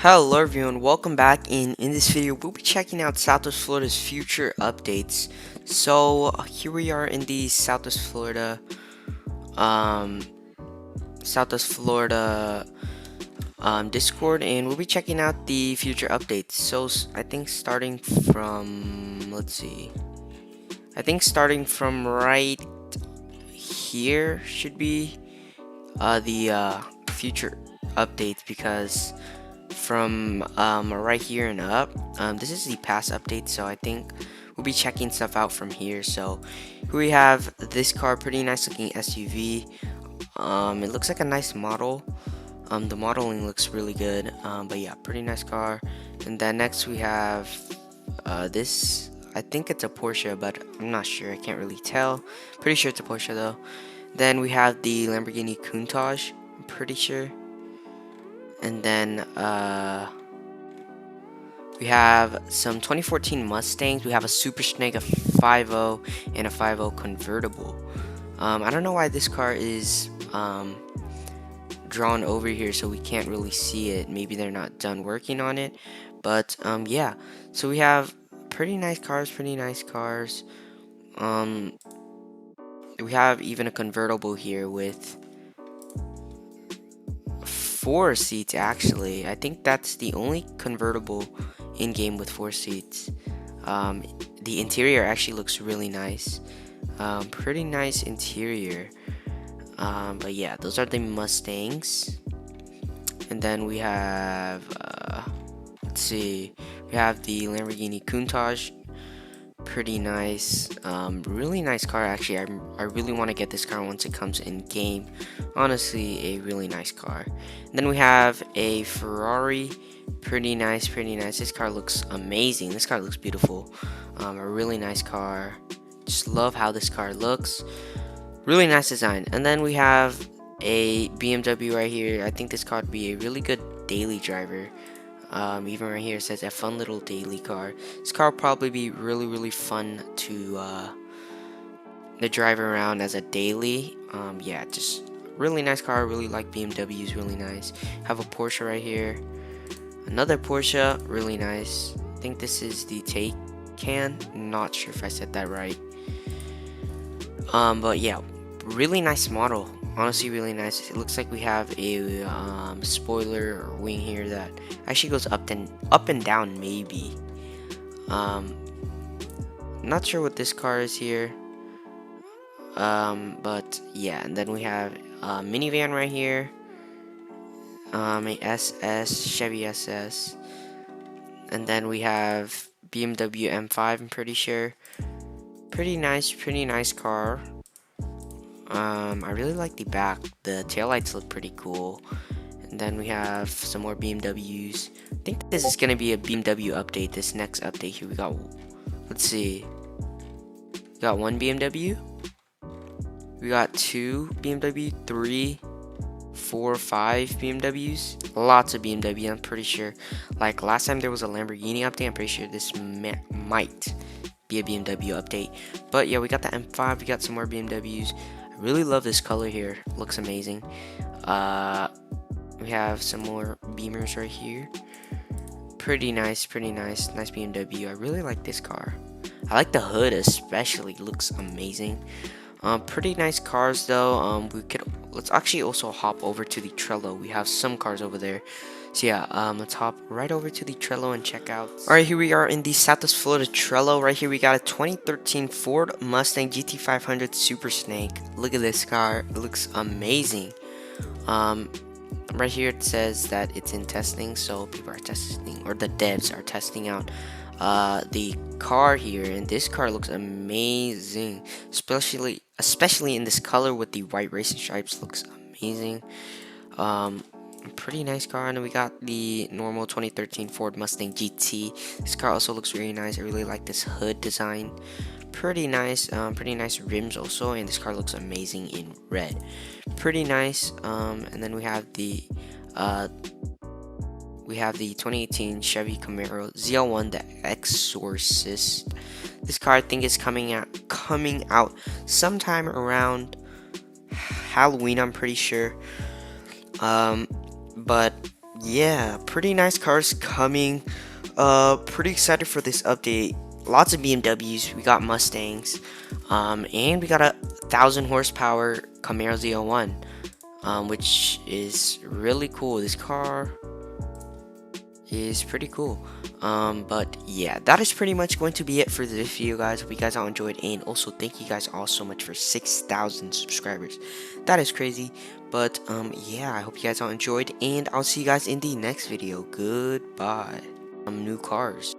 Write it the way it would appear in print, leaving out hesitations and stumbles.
Hello everyone, welcome back. In this video we'll be checking out Southwest Florida's future updates. So here we are in the um Southwest Florida Discord, and we'll be checking out the future updates. So I think starting from, let's see, I think starting from right here should be the future updates, because from right here and up, this is the past update, so I think we'll be checking stuff out from here. So here we have this car, pretty nice looking SUV. It looks like a nice model. The modeling looks really good, but yeah, pretty nice car. And then next we have this, I think it's a Porsche, but I'm not sure, I can't really tell. Pretty sure it's a Porsche though. Then we have the Lamborghini Countach, I'm pretty sure. And then we have some 2014 Mustangs. We have a Super Snake, a 5.0, and a 5.0 convertible. I don't know why this car is drawn over here, so we can't really see it. Maybe they're not done working on it. But yeah, so we have pretty nice cars, we have even a convertible here with 4 seats. Actually, I think that's the only convertible in game with 4 seats. The interior actually looks really nice. Pretty nice interior. But yeah, those are the Mustangs. And then we have let's see, we have the Lamborghini Countach. Pretty nice, really nice car. Actually, I really want to get this car once it comes in game. Honestly, a really nice car. And then we have a Ferrari. Pretty nice. This car looks amazing. This car looks beautiful. A really nice car. Just love how this car looks. Really nice design. And then we have a BMW right here. I think this car would be a really good daily driver. Even right here it says a fun little daily car. This car will probably be really fun to drive around as a daily. Yeah, just really nice car. Really like BMWs, really nice. Have a Porsche right here. Another Porsche, really nice. I think this is the Taycan. Not sure if I said that right. But yeah, really nice model. Honestly, really nice. It looks like we have a spoiler or wing here that actually goes up and down, maybe. Not sure what this car is here. But yeah, and then we have a minivan right here. A SS, Chevy SS. And then we have BMW M5, I'm pretty sure. Pretty nice car. I really like the back. The taillights look pretty cool. And then we have some more BMWs. I think this is gonna be a BMW update. This next update here, we got, let's see, we got 1 BMW, we got 2 BMW, 3, 4, 5 BMWs. Lots of BMW. I'm pretty sure. Like last time there was a Lamborghini update. I'm pretty sure this might be a BMW update. But yeah, we got the M5. We got some more BMWs. I really love this color here. Looks amazing. We have some more Beamers right here. Pretty nice BMW. I really like this car. I like the hood especially. Looks amazing. Pretty nice cars though. Let's actually also hop over to the Trello. We have some cars over there. So yeah, let's hop right over to the Trello and check out. Alright, here we are in the Southwest Florida Trello. Right here we got a 2013 Ford Mustang GT500 Super Snake. Look at this car. It looks amazing. Right here it says that it's in testing, so people are testing, or the devs are testing out the car here, and this car looks amazing, especially in this color with the white racing stripes. Looks amazing. Pretty nice car. And we got the normal 2013 Ford Mustang GT. This car also looks really nice. I really like this hood design. Pretty nice rims also, and this car looks amazing in red. Pretty nice. And then we have the 2018 Chevy Camaro ZL1, the Exorcist. This car I think is coming out sometime around Halloween, I'm pretty sure. But yeah, pretty nice cars coming. Pretty excited for this update. Lots of BMWs. We got Mustangs. And we got a 1,000 horsepower Camaro Z01. Which is really cool. This car is pretty cool. But yeah, that is pretty much going to be it for this video, guys. Hope you guys all enjoyed, and also thank you guys all so much for 6,000 subscribers. That is crazy. But yeah, I hope you guys all enjoyed, and I'll see you guys in the next video. Goodbye. New cars.